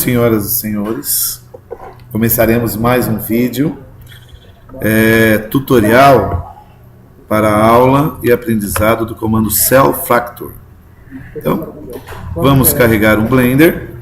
senhoras e senhores, começaremos mais um vídeo tutorial para a aula e aprendizado do comando Cell Fracture. Então, vamos carregar um Blender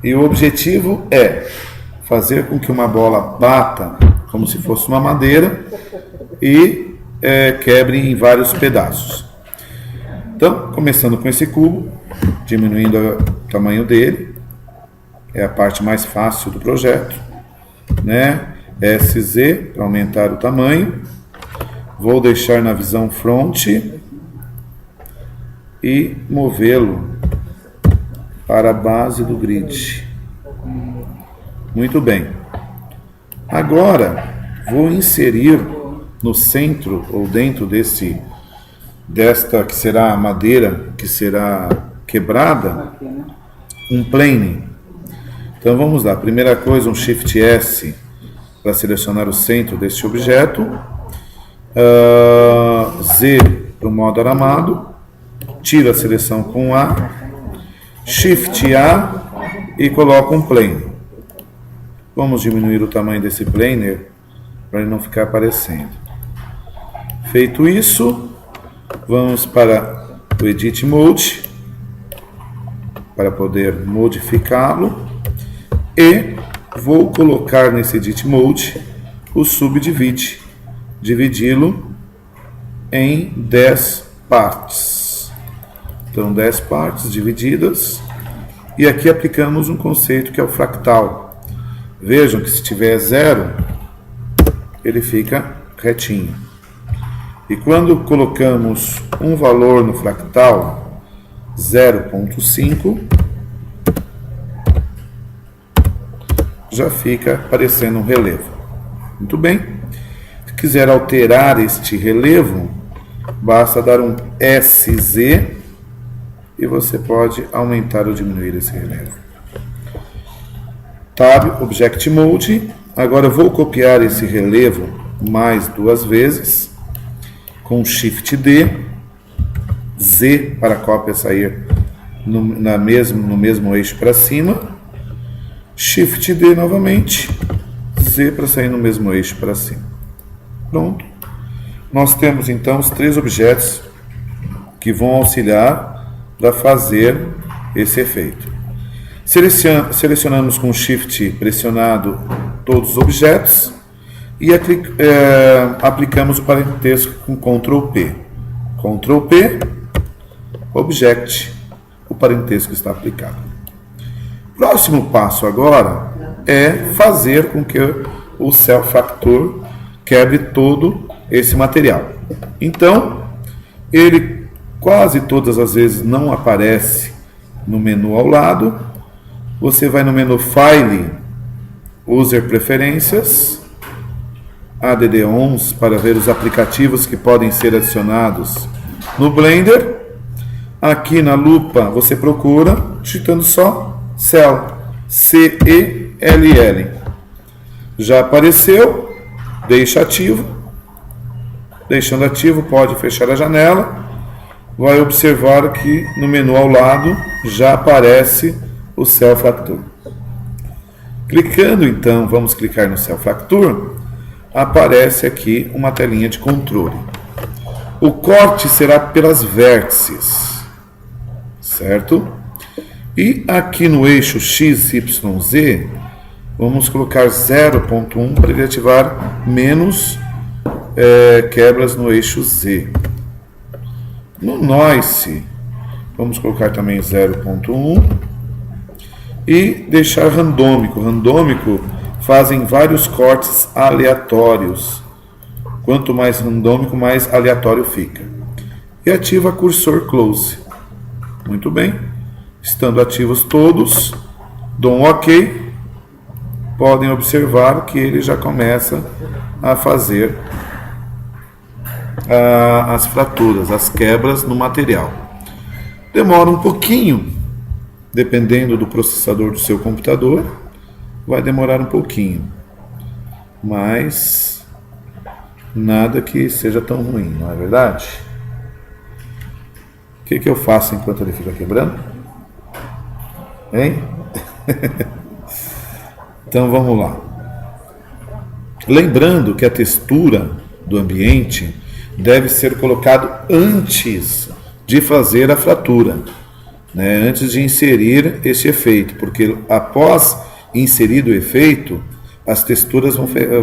e o objetivo é fazer com que uma bola bata como se fosse uma madeira e quebre em vários pedaços. Então, começando com esse cubo, diminuindo o tamanho dele, é a parte mais fácil do projeto, né? SZ para aumentar o tamanho, vou deixar na visão front e movê-lo para a base do grid. Muito bem. Agora vou inserir no centro ou dentro desta que será a madeira que será quebrada, um plane. Então vamos lá, primeira coisa, um Shift S para selecionar o centro deste objeto, Z para o modo aramado, tira a seleção com A, Shift A e coloca um plane. Vamos diminuir o tamanho desse planer para ele não ficar aparecendo. Feito isso, vamos para o Edit Mode para poder modificá-lo e vou colocar nesse Edit Mode o Subdivide, dividi-lo em 10 partes. Então 10 partes divididas e aqui aplicamos um conceito que é o fractal. Vejam que se tiver 0, ele fica retinho. E quando colocamos um valor no fractal, 0,5, já fica aparecendo um relevo. Muito bem. Se quiser alterar este relevo, basta dar um SZ e você pode aumentar ou diminuir esse relevo. Tab, Object Mode. Agora eu vou copiar esse relevo mais 2 vezes. Com Shift D, Z para a cópia sair no mesmo eixo para cima, Shift D novamente, Z para sair no mesmo eixo para cima. Pronto. Nós temos então os 3 objetos que vão auxiliar para fazer esse efeito. Selecionamos com Shift pressionado todos os objetos e aplicamos o parentesco com Ctrl P. Ctrl P, Object, o parentesco está aplicado. Próximo passo agora é fazer com que o Cell Fracture quebre todo esse material. Então, ele quase todas as vezes não aparece no menu ao lado. Você vai no menu File, User Preferências, ADD11 para ver os aplicativos que podem ser adicionados no Blender. Aqui na lupa você procura digitando só Cell, C-E-L-L. Já apareceu, deixa ativo. Deixando ativo, pode fechar a janela. Vai observar que no menu ao lado já aparece o Cell Fracture. Clicando então, vamos clicar no Cell Fracture. Aparece aqui uma telinha de controle. O corte será pelas vértices, certo? E aqui no eixo XYZ, vamos colocar 0.1 para ele ativar menos quebras no eixo Z. No Noise, vamos colocar também 0.1 e deixar randômico. Randômico fazem vários cortes aleatórios. Quanto mais randômico, mais aleatório fica. E ativa Cursor Close. Muito bem. Estando ativos todos, dou um OK. Podem observar que ele já começa a fazer as fraturas, as quebras no material. Demora um pouquinho, dependendo do processador do seu computador. Vai demorar um pouquinho, mas nada que seja tão ruim, não é verdade? O que eu faço enquanto ele fica quebrando? Hein? Então vamos lá. Lembrando que a textura do ambiente deve ser colocado antes de fazer a fratura, né? Antes de inserir esse efeito, porque após inserido o efeito, as texturas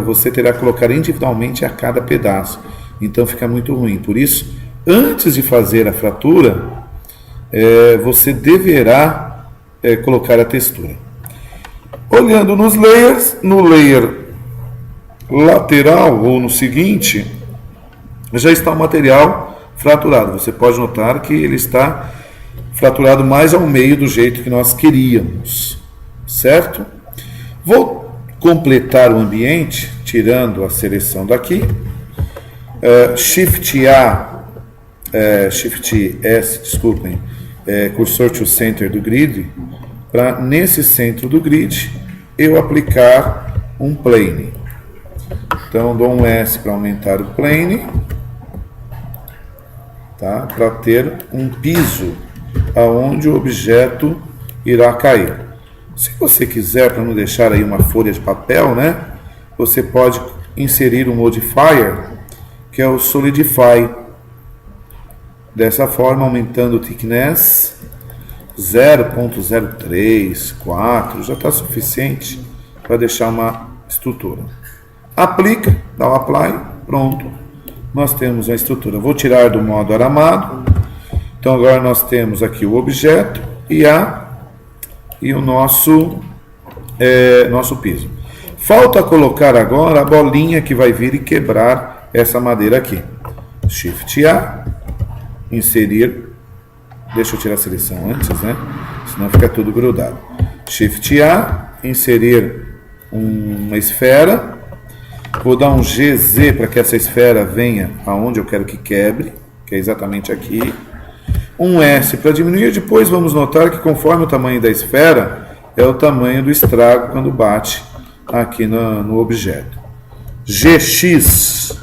você terá que colocar individualmente a cada pedaço, então fica muito ruim. Por isso, antes de fazer a fratura, você deverá colocar a textura. Olhando nos layers, no layer lateral ou no seguinte, já está o material fraturado. Você pode notar que ele está fraturado mais ao meio do jeito que nós queríamos, certo? Vou completar o ambiente, tirando a seleção daqui, Shift S, desculpem, cursor to center do grid, para nesse centro do grid eu aplicar um plane. Então dou um S para aumentar o plane, tá? Para ter um piso aonde o objeto irá cair. Se você quiser, para não deixar aí uma folha de papel, né? Você pode inserir um modifier, que é o Solidify. Dessa forma, aumentando o thickness 0.03, 4, já está suficiente para deixar uma estrutura. Aplica, dá o apply, pronto. Nós temos a estrutura. Vou tirar do modo aramado. Então agora nós temos aqui o objeto e o nosso piso. Falta colocar agora a bolinha que vai vir e quebrar essa madeira aqui. Shift A, inserir. Deixa eu tirar a seleção antes, né? Senão fica tudo grudado. Shift A, inserir uma esfera. Vou dar um GZ para que essa esfera venha aonde eu quero que quebre, que é exatamente aqui. Um S para diminuir. Depois vamos notar que conforme o tamanho da esfera, é o tamanho do estrago quando bate aqui no objeto. GX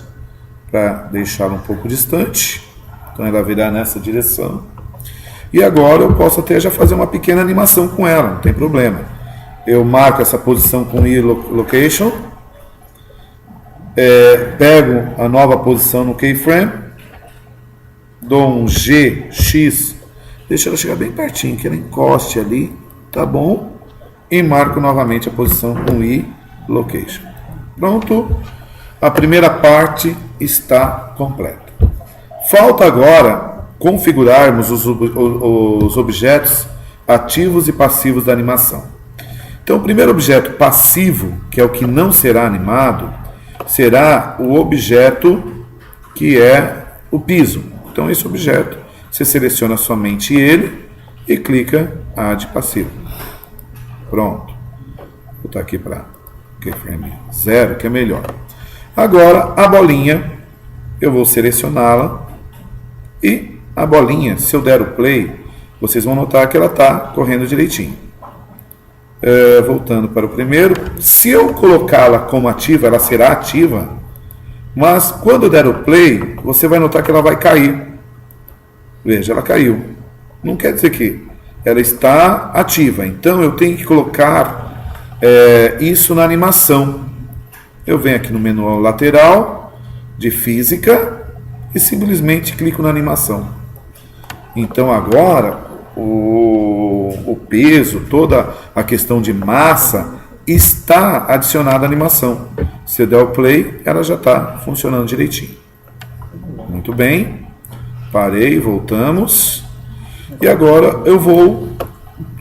para deixá-la um pouco distante. Então ela virá nessa direção. E agora eu posso até já fazer uma pequena animação com ela, não tem problema. Eu marco essa posição com E Location. Pego a nova posição no keyframe, dou um GX, deixa ela chegar bem pertinho, que ela encoste ali, tá bom? E marco novamente a posição com I Location. Pronto, a primeira parte está completa. Falta agora configurarmos os objetos ativos e passivos da animação. Então, o primeiro objeto passivo, que é o que não será animado, será o objeto que é o piso. Então, esse objeto, você seleciona somente ele e clica Add Passivo. Pronto. Vou botar aqui para keyframe 0, que é melhor. Agora, a bolinha, eu vou selecioná-la e a bolinha, se eu der o play, vocês vão notar que ela está correndo direitinho. Voltando para o primeiro, se eu colocá-la como ativa, ela será ativa, mas quando eu der o play, você vai notar que ela vai cair. Veja, ela caiu. Não quer dizer que ela está ativa, então eu tenho que colocar isso na animação. Eu venho aqui no menu lateral de física e simplesmente clico na animação. Então agora o peso, toda a questão de massa está adicionada à animação. Se eu der o play, ela já está funcionando direitinho. Muito bem. Parei, voltamos. E agora eu vou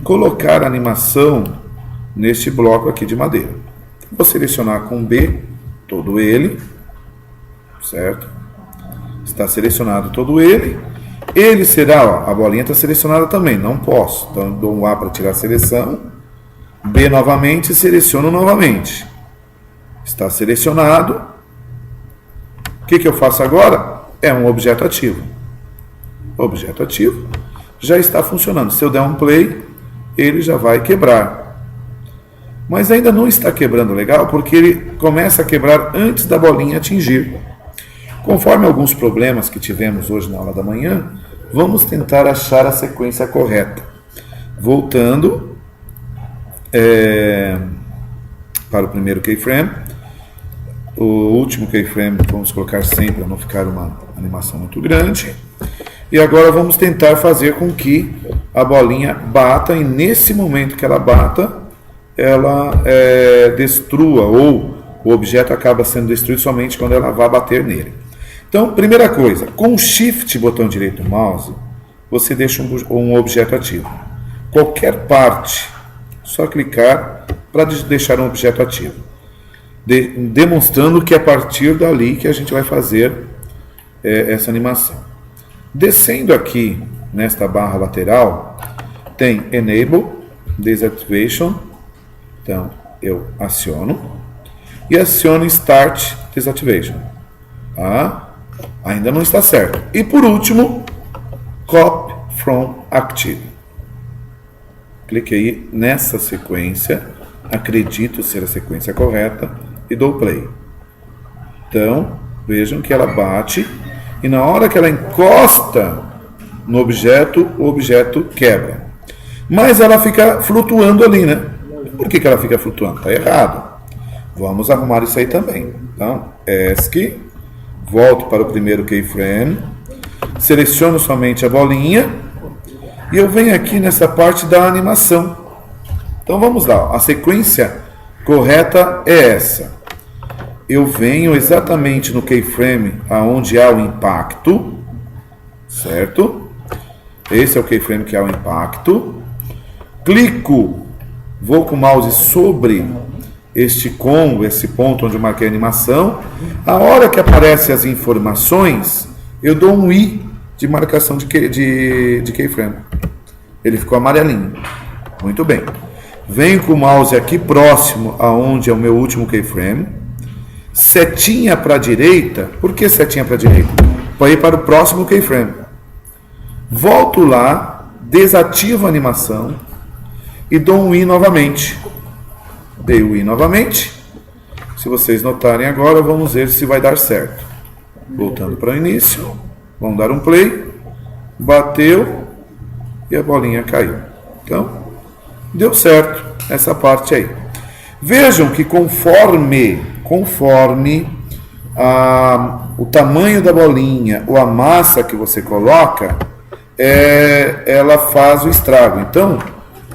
colocar a animação neste bloco aqui de madeira. Vou selecionar com B todo ele, certo? Está selecionado todo ele. Ele será, a bolinha está selecionada também, não posso. Então, dou um A para tirar a seleção. B novamente e seleciono novamente. Está selecionado. O que eu faço agora? É um objeto ativo. Objeto ativo já está funcionando. Se eu der um play, ele já vai quebrar. Mas ainda não está quebrando legal, porque ele começa a quebrar antes da bolinha atingir. Conforme alguns problemas que tivemos hoje na aula da manhã, vamos tentar achar a sequência correta. Voltando, para o primeiro keyframe. O último keyframe vamos colocar sempre para não ficar uma animação muito grande. E agora vamos tentar fazer com que a bolinha bata, e nesse momento que ela bata, ela destrua, ou o objeto acaba sendo destruído somente quando ela vai bater nele. Então, primeira coisa, com o Shift, botão direito do mouse, você deixa um objeto ativo. Qualquer parte, só clicar para deixar um objeto ativo. Demonstrando que é a partir dali que a gente vai fazer essa animação. Descendo aqui, nesta barra lateral, tem Enable, Desactivation. Então, eu aciono. E aciono Start Desactivation. Ainda não está certo. E por último, Copy from Active. Cliquei nessa sequência, acredito ser a sequência correta, e dou play. Então, vejam que ela bate, e na hora que ela encosta no objeto, o objeto quebra. Mas ela fica flutuando ali, né? Por que ela fica flutuando? Está errado. Vamos arrumar isso aí também. Então, ESC, volto para o primeiro keyframe, seleciono somente a bolinha, e eu venho aqui nessa parte da animação. Então vamos lá, a sequência correta é essa. Eu venho exatamente no keyframe onde há o impacto, certo? Esse é o keyframe que há o impacto. Clico, vou com o mouse sobre esse ponto onde eu marquei a animação. A hora que aparecem as informações, eu dou um I de marcação de keyframe. Ele ficou amarelinho. Muito bem. Venho com o mouse aqui próximo aonde é o meu último keyframe. Setinha para a direita. Por que setinha para a direita? Para ir para o próximo keyframe. Volto lá, desativo a animação e dou um I novamente. Dei o I novamente. Se vocês notarem agora, vamos ver se vai dar certo. Voltando para o início. Vamos dar um play. Bateu e a bolinha caiu. Então, deu certo essa parte aí. Vejam que conforme o tamanho da bolinha ou a massa que você coloca, ela faz o estrago. Então,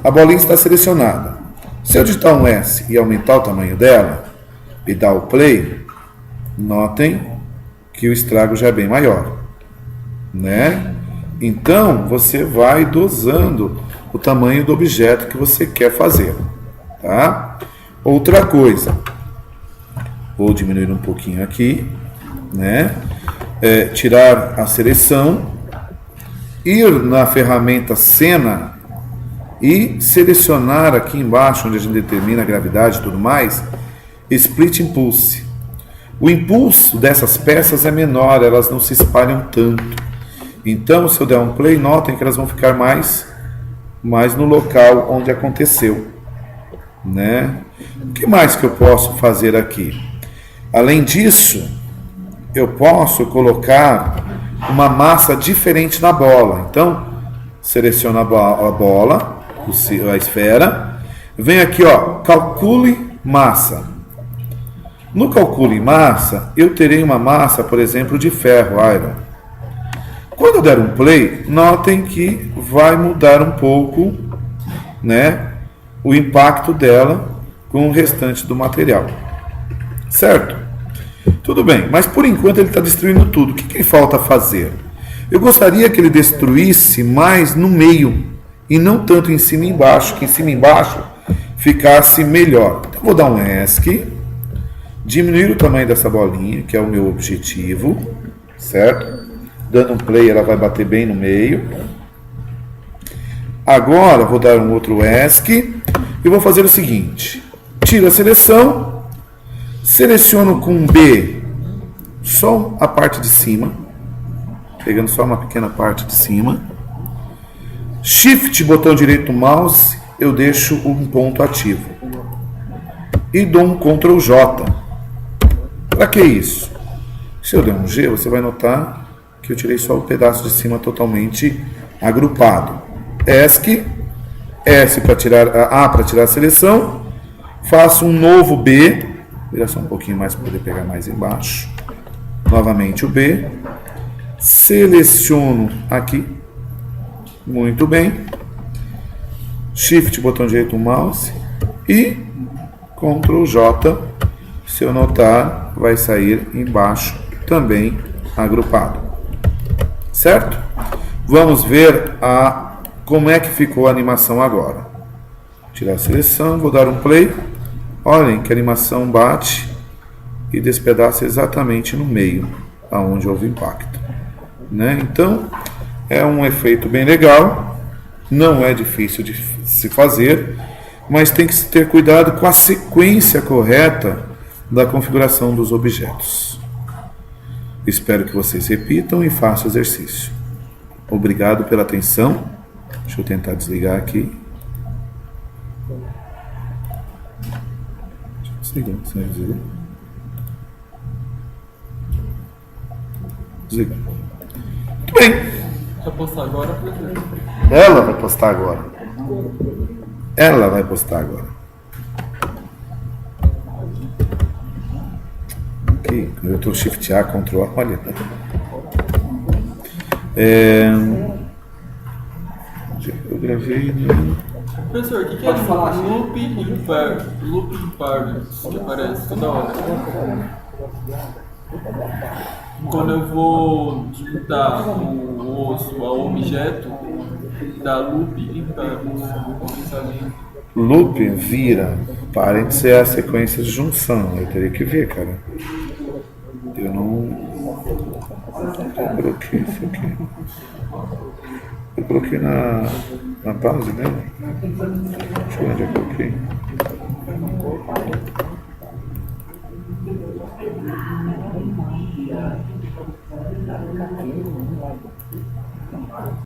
a bolinha está selecionada. Se eu digitar um S e aumentar o tamanho dela e dar o play, notem que o estrago já é bem maior, né? Então, você vai dosando o tamanho do objeto que você quer fazer, tá? Outra coisa, vou diminuir um pouquinho aqui, né? Tirar a seleção, ir na ferramenta Cena e selecionar aqui embaixo, onde a gente determina a gravidade e tudo mais, Split Impulse. O impulso dessas peças é menor, elas não se espalham tanto. Então, se eu der um play, notem que elas vão ficar mais no local onde aconteceu, né? O que mais que eu posso fazer aqui? Além disso, eu posso colocar uma massa diferente na bola. Então, seleciono a bola, a esfera, vem aqui, ó, calcule massa. No calcule massa, eu terei uma massa, por exemplo, de ferro, iron. Quando eu der um play, notem que vai mudar um pouco, né, o impacto dela com o restante do material. Certo? Tudo bem, mas por enquanto ele está destruindo tudo. O que falta fazer? Eu gostaria que ele destruísse mais no meio e não tanto em cima e embaixo, que em cima e embaixo ficasse melhor. Então, vou dar um ESC, diminuir o tamanho dessa bolinha, que é o meu objetivo, certo? Dando um play, ela vai bater bem no meio. Agora, vou dar um outro ESC e vou fazer o seguinte. Tiro a seleção, seleciono com B só a parte de cima, pegando só uma pequena parte de cima. Shift, botão direito do mouse, eu deixo um ponto ativo. E dou um Ctrl J. Para que isso? Se eu der um G, você vai notar que eu tirei só o pedaço de cima totalmente agrupado. ESC, S para tirar A para tirar a seleção, faço um novo B, vira só um pouquinho mais para poder pegar mais embaixo, novamente o B, seleciono aqui, muito bem, Shift, botão direito do mouse e Ctrl J, se eu notar, vai sair embaixo também agrupado, certo? Vamos ver como é que ficou a animação agora. Tirar a seleção, vou dar um play. Olhem que a animação bate e despedaça exatamente no meio, aonde houve impacto, né? Então, é um efeito bem legal, não é difícil de se fazer, mas tem que se ter cuidado com a sequência correta da configuração dos objetos. Espero que vocês repitam e façam o exercício. Obrigado pela atenção. Deixa eu tentar desligar aqui. Desliga. Muito bem. Vai postar agora, professor? Ela vai postar agora. Ela vai postar agora. Aqui, eu estou Shift A, Ctrl A, olha. Eu gravei no... Professor, o que é loop impar? Loop impar, que aparece toda hora. Quando eu vou juntar o osso ao objeto, dá loop impar. Loop vira, parênteses é a sequência de junção. Eu teria que ver, cara. Eu coloquei isso aqui. Eu coloquei na base, né? Deixa eu ver onde eu coloquei.